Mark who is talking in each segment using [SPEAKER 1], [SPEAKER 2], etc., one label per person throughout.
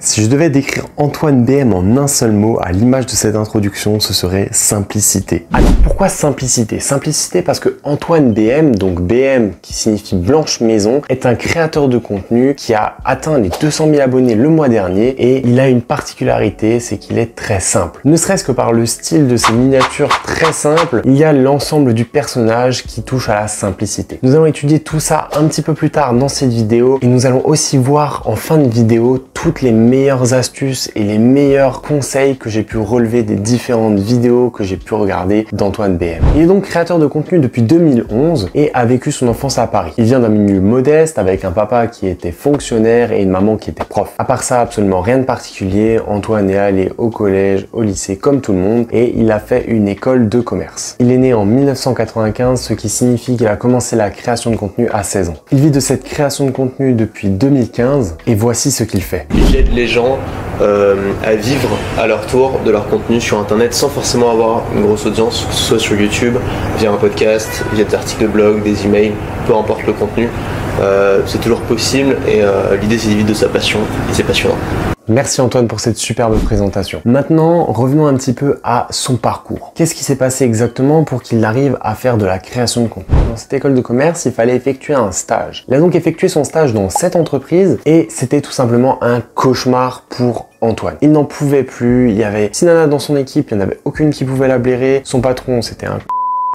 [SPEAKER 1] Si je devais décrire Antoine BM en un seul mot à l'image de cette introduction, ce serait simplicité. Alors pourquoi simplicité? Simplicité parce que Antoine BM, donc BM qui signifie Blanche Maison, est un créateur de contenu qui a atteint les 200 000 abonnés le mois dernier et il a une particularité, c'est qu'il est très simple. Ne serait-ce que par le style de ses miniatures très simples, il y a l'ensemble du personnage qui touche à la simplicité. Nous allons étudier tout ça un petit peu plus tard dans cette vidéo et nous allons aussi voir en fin de vidéo toutes les meilleures astuces et les meilleurs conseils que j'ai pu relever des différentes vidéos que j'ai pu regarder d'Antoine BM. Il est donc créateur de contenu depuis 2011 et a vécu son enfance à Paris. Il vient d'un milieu modeste avec un papa qui était fonctionnaire et une maman qui était prof. À part ça, absolument rien de particulier. Antoine est allé au collège, au lycée comme tout le monde et il a fait une école de commerce. Il est né en 1995, ce qui signifie qu'il a commencé la création de contenu à 16 ans. Il vit de cette création de contenu depuis 2015 et voici ce qu'il fait.
[SPEAKER 2] J'aide les gens à vivre à leur tour de leur contenu sur internet sans forcément avoir une grosse audience, que ce soit sur YouTube, via un podcast, via des articles de blog, des emails, peu importe le contenu. C'est toujours possible et l'idée c'est de vivre de sa passion et c'est passionnant.
[SPEAKER 1] Merci Antoine pour cette superbe présentation. Maintenant, revenons un petit peu à son parcours. Qu'est-ce qui s'est passé exactement pour qu'il arrive à faire de la création de contenu? Dans cette école de commerce, il fallait effectuer un stage. Il a donc effectué son stage dans cette entreprise et c'était tout simplement un cauchemar pour Antoine. Il n'en pouvait plus, il y avait 6 nanas dans son équipe, il n'y en avait aucune qui pouvait la blairer. Son patron, c'était un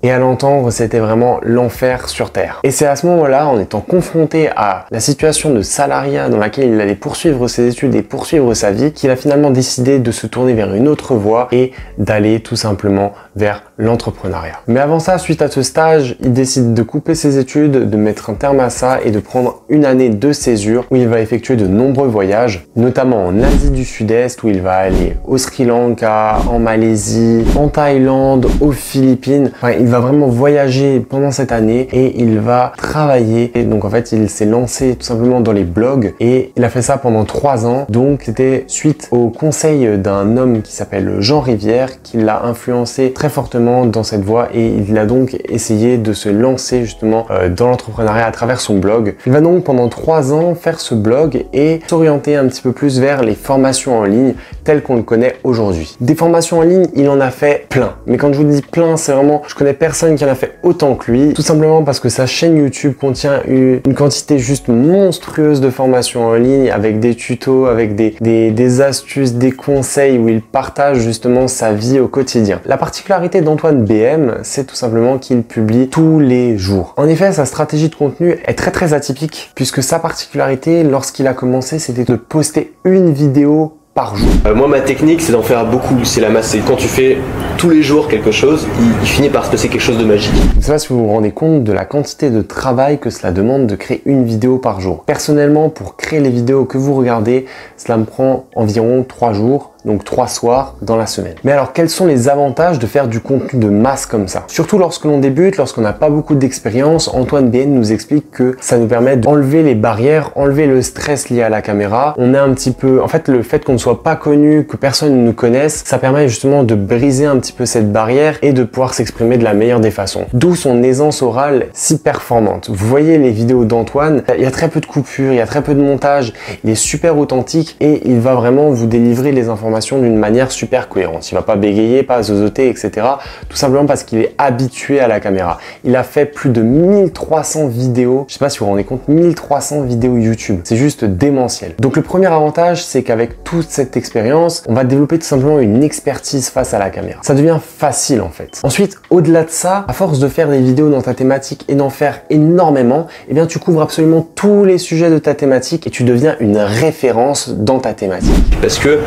[SPEAKER 1] et à l'entendre, c'était vraiment l'enfer sur terre. Et c'est à ce moment-là, en étant confronté à la situation de salariat dans laquelle il allait poursuivre ses études et poursuivre sa vie, qu'il a finalement décidé de se tourner vers une autre voie et d'aller tout simplement vers l'entrepreneuriat. Mais avant ça, suite à ce stage, il décide de couper ses études, de mettre un terme à ça et de prendre une année de césure où il va effectuer de nombreux voyages, notamment en Asie du Sud-Est où il va aller au Sri Lanka, en Malaisie, en Thaïlande, aux Philippines. Enfin, il va vraiment voyager pendant cette année et il va travailler. Et donc en fait, il s'est lancé tout simplement dans les blogs et il a fait ça pendant 3 ans. Donc c'était suite au conseil d'un homme qui s'appelle Jean Rivière qui l'a influencé très fortement dans cette voie et il a donc essayé de se lancer justement dans l'entrepreneuriat à travers son blog. Il va donc pendant 3 ans faire ce blog et s'orienter un petit peu plus vers les formations en ligne telles qu'on le connaît aujourd'hui. Des formations en ligne, il en a fait plein. Mais quand je vous dis plein, c'est vraiment, je connais personne qui en a fait autant que lui, tout simplement parce que sa chaîne YouTube contient une quantité juste monstrueuse de formations en ligne avec des tutos, avec des astuces, des conseils où il partage justement sa vie au quotidien. La particularité d'Antoine BM, c'est tout simplement qu'il publie tous les jours. En effet, sa stratégie de contenu est très atypique puisque sa particularité lorsqu'il a commencé, c'était de poster une vidéo par jour.
[SPEAKER 2] Moi, ma technique, c'est d'en faire beaucoup. C'est la masse. C'est quand tu fais tous les jours quelque chose, il finit par se passer quelque chose de magique.
[SPEAKER 1] Je ne sais pas si vous vous rendez compte de la quantité de travail que cela demande de créer une vidéo par jour. Personnellement, pour créer les vidéos que vous regardez, cela me prend environ 3 jours. Donc 3 soirs dans la semaine. Mais alors quels sont les avantages de faire du contenu de masse comme ça? Surtout lorsque l'on débute, lorsqu'on n'a pas beaucoup d'expérience, Antoine BM nous explique que ça nous permet d'enlever les barrières, enlever le stress lié à la caméra. On est un petit peu, en fait le fait qu'on ne soit pas connu, que personne ne nous connaisse, ça permet justement de briser un petit peu cette barrière et de pouvoir s'exprimer de la meilleure des façons. D'où son aisance orale si performante. Vous voyez les vidéos d'Antoine, il y a très peu de coupures, il y a très peu de montage, il est super authentique et il va vraiment vous délivrer les informations d'une manière super cohérente. Il va pas bégayer, pas zozoter, etc. Tout simplement parce qu'il est habitué à la caméra. Il a fait plus de 1300 vidéos. Je sais pas si vous vous rendez compte, 1300 vidéos YouTube. C'est juste démentiel. Donc le premier avantage, c'est qu'avec toute cette expérience, on va développer tout simplement une expertise face à la caméra. Ça devient facile en fait. Ensuite, au-delà de ça, à force de faire des vidéos dans ta thématique et d'en faire énormément, eh bien tu couvres absolument tous les sujets de ta thématique et tu deviens une référence dans ta thématique.
[SPEAKER 2] Parce que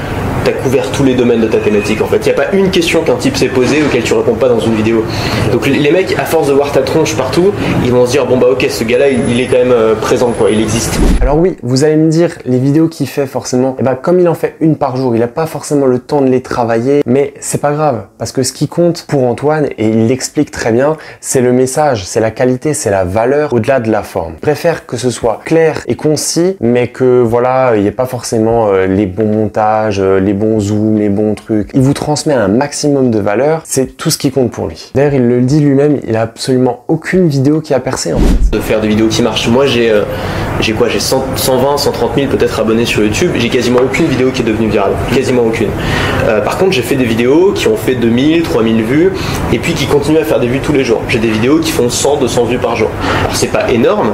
[SPEAKER 2] tu as couvert tous les domaines de ta thématique en fait. Il n'y a pas une question qu'un type s'est posée auquel tu réponds pas dans une vidéo. Donc les mecs, à force de voir ta tronche partout, ils vont se dire bon bah ok, ce gars-là il est quand même présent quoi, il existe.
[SPEAKER 1] Alors oui, vous allez me dire les vidéos qu'il fait forcément, et ben comme il en fait une par jour, il n'a pas forcément le temps de les travailler, mais c'est pas grave parce que ce qui compte pour Antoine, et il l'explique très bien, c'est le message, c'est la qualité, c'est la valeur au-delà de la forme. Il préfère que ce soit clair et concis, mais que voilà, il n'y ait pas forcément les bons montages, les bons zooms, les bons trucs. Il vous transmet un maximum de valeur. C'est tout ce qui compte pour lui. D'ailleurs, il le dit lui-même, il a absolument aucune vidéo qui a percé en fait.
[SPEAKER 2] De faire des vidéos qui marchent. Moi, j'ai 120, 130 000 peut-être abonnés sur YouTube. J'ai quasiment aucune vidéo qui est devenue virale. Quasiment aucune. Par contre, j'ai fait des vidéos qui ont fait 2000, 3000 vues et puis qui continuent à faire des vues tous les jours. J'ai des vidéos qui font 100, 200 vues par jour. Alors, c'est pas énorme.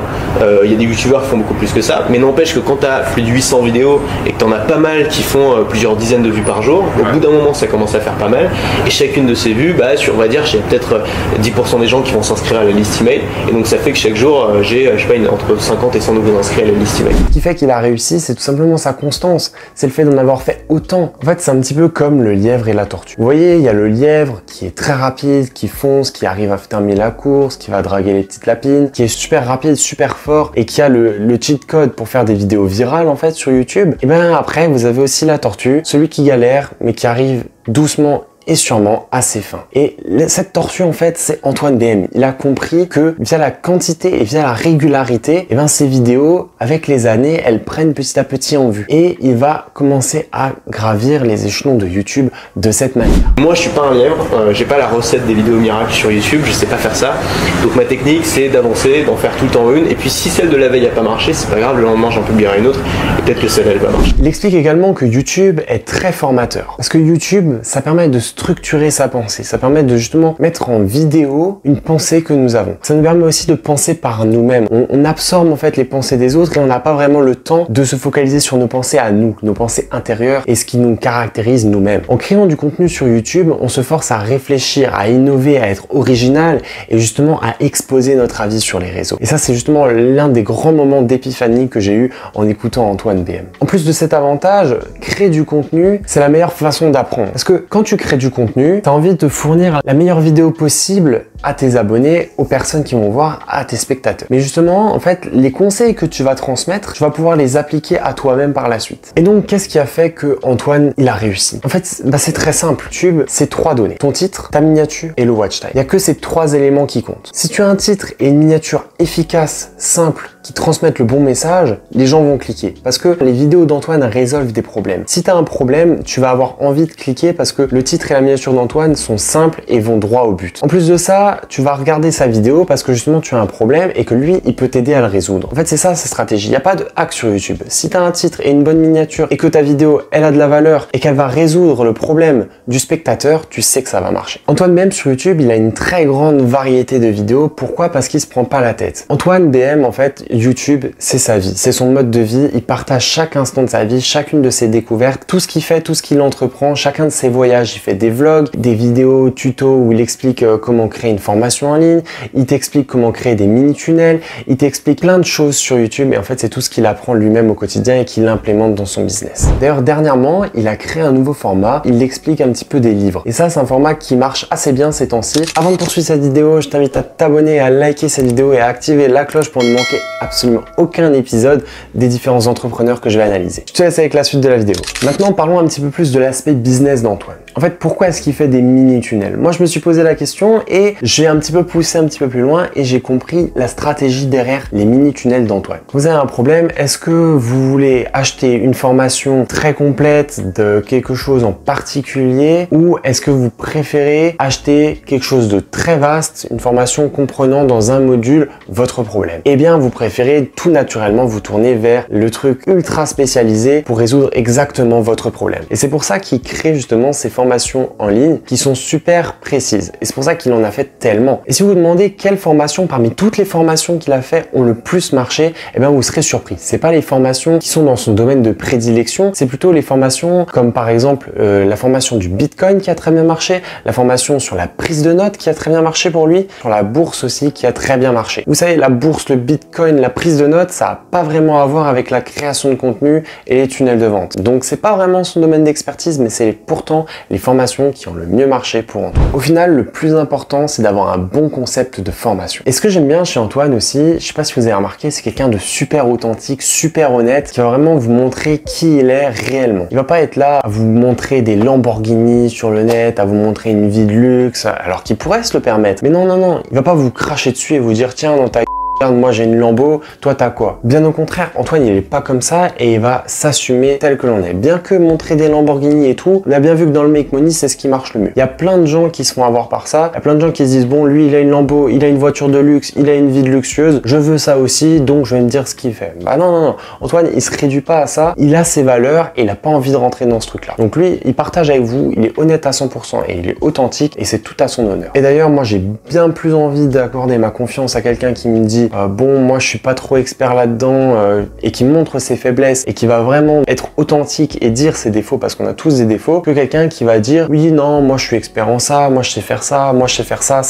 [SPEAKER 2] Il y a des youtubeurs qui font beaucoup plus que ça. Mais n'empêche que quand tu as plus de 800 vidéos et que tu en as pas mal qui font plusieurs dizaines de vues par jour, au bout d'un moment, ça commence à faire pas mal. Et chacune de ces vues, on va dire, j'ai peut-être 10% des gens qui vont s'inscrire à la liste email. Et donc, ça fait que chaque jour, j'ai, je sais pas, entre 50 et 100 nouveaux inscrits à la liste email.
[SPEAKER 1] Ce qui fait qu'il a réussi, c'est tout simplement sa constance. C'est le fait d'en avoir fait autant. En fait, c'est un petit peu comme le lièvre et la tortue. Vous voyez, il y a le lièvre qui est très rapide, qui fonce, qui arrive à terminer la course, qui va draguer les petites lapines, qui est super rapide, super fort et qui a le cheat code pour faire des vidéos virales en fait sur YouTube. Et bien après, vous avez aussi la tortue, celui qui galère mais qui arrive doucement et sûrement assez fin. Et cette tortue en fait, c'est Antoine BM. Il a compris que via la quantité et via la régularité, et ces vidéos avec les années, elles prennent petit à petit en vue. Et il va commencer à gravir les échelons de YouTube de cette manière.
[SPEAKER 2] Moi, je suis pas un lièvre, j'ai pas la recette des vidéos miracles sur YouTube, je sais pas faire ça. Donc ma technique, c'est d'avancer, d'en faire tout le temps une. Et puis si celle de la veille a pas marché, c'est pas grave, le lendemain j'en publierai une autre. Et peut-être que celle-là elle va marcher.
[SPEAKER 1] Il explique également que YouTube est très formateur. Parce que YouTube, ça permet de structurer sa pensée. Ça permet de justement mettre en vidéo une pensée que nous avons. Ça nous permet aussi de penser par nous-mêmes. On absorbe en fait les pensées des autres et on n'a pas vraiment le temps de se focaliser sur nos pensées à nous, nos pensées intérieures et ce qui nous caractérise nous-mêmes. En créant du contenu sur YouTube, on se force à réfléchir, à innover, à être original et justement à exposer notre avis sur les réseaux. Et ça, c'est justement l'un des grands moments d'épiphanie que j'ai eu en écoutant Antoine BM. En plus de cet avantage, créer du contenu, c'est la meilleure façon d'apprendre. Parce que quand tu crées du contenu, tu as envie de te fournir la meilleure vidéo possible à tes abonnés, aux personnes qui vont voir, à tes spectateurs. Mais justement, en fait, les conseils que tu vas transmettre, tu vas pouvoir les appliquer à toi-même par la suite. Et donc, qu'est-ce qui a fait que Antoine, il a réussi? En fait, c'est très simple. YouTube, c'est 3 données. Ton titre, ta miniature et le watch time. Il n'y a que ces 3 éléments qui comptent. Si tu as un titre et une miniature efficace, simple, qui transmettent le bon message, les gens vont cliquer. Parce que les vidéos d'Antoine résolvent des problèmes. Si tu as un problème, tu vas avoir envie de cliquer parce que le titre et la miniature d'Antoine sont simples et vont droit au but. En plus de ça, tu vas regarder sa vidéo parce que justement tu as un problème et que lui, il peut t'aider à le résoudre. En fait, c'est ça sa stratégie. Il n'y a pas de hack sur YouTube. Si tu as un titre et une bonne miniature et que ta vidéo, elle a de la valeur et qu'elle va résoudre le problème du spectateur, tu sais que ça va marcher. Antoine, même sur YouTube, il a une très grande variété de vidéos. Pourquoi? Parce qu'il se prend pas la tête. Antoine BM, en fait, YouTube, c'est sa vie, c'est son mode de vie. Il partage chaque instant de sa vie, chacune de ses découvertes, tout ce qu'il fait, tout ce qu'il entreprend, chacun de ses voyages. Il fait des vlogs, des vidéos tutos où il explique comment créer une formation en ligne, il t'explique comment créer des mini-tunnels, il t'explique plein de choses sur YouTube et en fait, c'est tout ce qu'il apprend lui-même au quotidien et qu'il implémente dans son business. D'ailleurs, dernièrement, il a créé un nouveau format, il explique un petit peu des livres. Et ça, c'est un format qui marche assez bien ces temps-ci. Avant de poursuivre cette vidéo, je t'invite à t'abonner, à liker cette vidéo et à activer la cloche pour ne manquer absolument aucun épisode des différents entrepreneurs que je vais analyser. Je te laisse avec la suite de la vidéo. Maintenant, parlons un petit peu plus de l'aspect business d'Antoine. En fait, pourquoi est-ce qu'il fait des mini-tunnels? Moi, je me suis posé la question et j'ai un petit peu poussé un petit peu plus loin et j'ai compris la stratégie derrière les mini-tunnels d'Antoine. Vous avez un problème, est-ce que vous voulez acheter une formation très complète de quelque chose en particulier ou est-ce que vous préférez acheter quelque chose de très vaste, une formation comprenant dans un module votre problème? Eh bien, vous préférez tout naturellement vous tourner vers le truc ultra spécialisé pour résoudre exactement votre problème. Et c'est pour ça qu'il crée justement ces formations en ligne qui sont super précises. Et c'est pour ça qu'il en a fait tellement. Et si vous vous demandez quelles formations parmi toutes les formations qu'il a fait ont le plus marché, eh bien vous serez surpris. C'est pas les formations qui sont dans son domaine de prédilection, c'est plutôt les formations comme par exemple la formation du Bitcoin qui a très bien marché, la formation sur la prise de notes qui a très bien marché pour lui, sur la bourse aussi qui a très bien marché. Vous savez, la bourse, le Bitcoin, la prise de notes, ça n'a pas vraiment à voir avec la création de contenu et les tunnels de vente. Donc c'est pas vraiment son domaine d'expertise, mais c'est pourtant les formations qui ont le mieux marché pour Antoine. Au final, le plus important, c'est d'avoir un bon concept de formation. Et ce que j'aime bien chez Antoine aussi, je sais pas si vous avez remarqué, c'est quelqu'un de super authentique, super honnête, qui va vraiment vous montrer qui il est réellement. Il va pas être là à vous montrer des Lamborghini sur le net, à vous montrer une vie de luxe, alors qu'il pourrait se le permettre. Mais non, non, non, il va pas vous cracher dessus et vous dire tiens, dans ta regarde, moi j'ai une Lambo, toi t'as quoi? Bien au contraire, Antoine il est pas comme ça et il va s'assumer tel que l'on est. Bien que montrer des Lamborghini et tout, on a bien vu que dans le make money c'est ce qui marche le mieux. Il y a plein de gens qui se font avoir par ça, il y a plein de gens qui se disent bon lui il a une Lambo, il a une voiture de luxe, il a une vie luxueuse, je veux ça aussi donc je vais me dire ce qu'il fait. Bah non, Antoine il se réduit pas à ça, il a ses valeurs et il a pas envie de rentrer dans ce truc là. Donc lui il partage avec vous, il est honnête à 100% et il est authentique et c'est tout à son honneur. Et d'ailleurs moi j'ai bien plus envie d'accorder ma confiance à quelqu'un qui me dit bon moi je suis pas trop expert là-dedans et qui montre ses faiblesses et qui va vraiment être authentique et dire ses défauts parce qu'on a tous des défauts, que quelqu'un qui va dire oui non moi je suis expert en ça, moi je sais faire ça, moi je sais faire ça.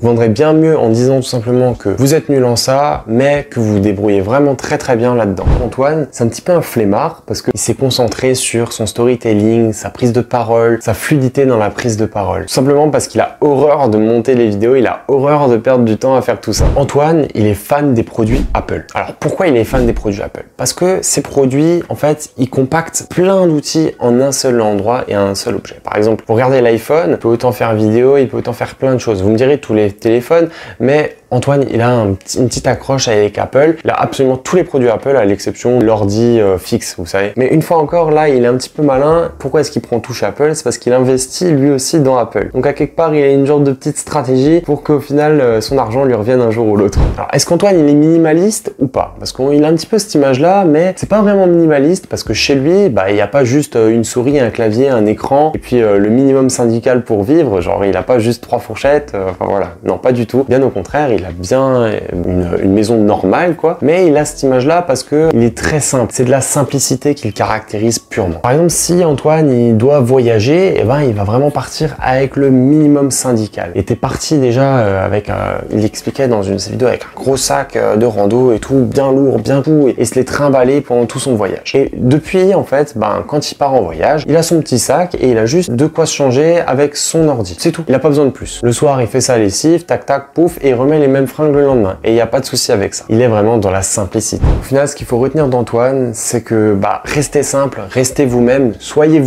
[SPEAKER 1] Vous vendrez bien mieux en disant tout simplement que vous êtes nul en ça mais que vous vous débrouillez vraiment très bien là-dedans. Antoine c'est un petit peu un flemmard parce qu'il s'est concentré sur son storytelling, sa prise de parole, sa fluidité dans la prise de parole. Tout simplement parce qu'il a horreur de monter les vidéos, il a horreur de perdre du temps à faire tout ça. Antoine, il est fan des produits Apple. Alors pourquoi il est fan des produits Apple? Parce que ces produits, en fait, ils compactent plein d'outils en un seul endroit et un seul objet. Par exemple, vous regardez l'iPhone, il peut autant faire vidéo, il peut autant faire plein de choses. Vous me direz tous les téléphones, mais Antoine, il a une petite accroche avec Apple. Il a absolument tous les produits Apple à l'exception de l'ordi fixe, vous savez. Mais une fois encore, là, il est un petit peu malin. Pourquoi est-ce qu'il prend tout chez Apple? C'est parce qu'il investit lui aussi dans Apple. Donc à quelque part, il a une genre de petite stratégie pour qu'au final, son argent lui revienne un jour ou l'autre. Alors, est-ce qu'Antoine, il est minimaliste ou pas? Parce qu'il a un petit peu cette image-là, mais c'est pas vraiment minimaliste parce que chez lui, bah, il n'y a pas juste une souris, un clavier, un écran et puis le minimum syndical pour vivre. Genre, il a pas juste 3 fourchettes. Enfin voilà, non, pas du tout. Bien au contraire, il a bien une maison normale quoi, mais il a cette image là parce que il est très simple, c'est de la simplicité qui le caractérise purement. Par exemple si Antoine il doit voyager, et ben il va vraiment partir avec le minimum syndical. Il était parti déjà avec il expliquait dans une de ses vidéos avec un gros sac de rando et tout, bien lourd, bien tout et se les trimballer pendant tout son voyage. Et depuis en fait, ben quand il part en voyage, il a son petit sac et il a juste de quoi se changer avec son ordi. C'est tout, il a pas besoin de plus. Le soir il fait sa lessive, tac tac, pouf et il remet les mêmes fringues le lendemain et il n'y a pas de souci avec ça. Il est vraiment dans la simplicité. Au final, ce qu'il faut retenir d'Antoine, c'est que bah restez simple, restez vous-même, soyez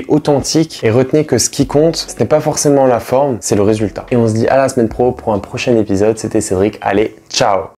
[SPEAKER 1] authentique et retenez que ce qui compte, ce n'est pas forcément la forme, c'est le résultat. Et on se dit à la semaine pro pour un prochain épisode. C'était Cédric. Allez, ciao!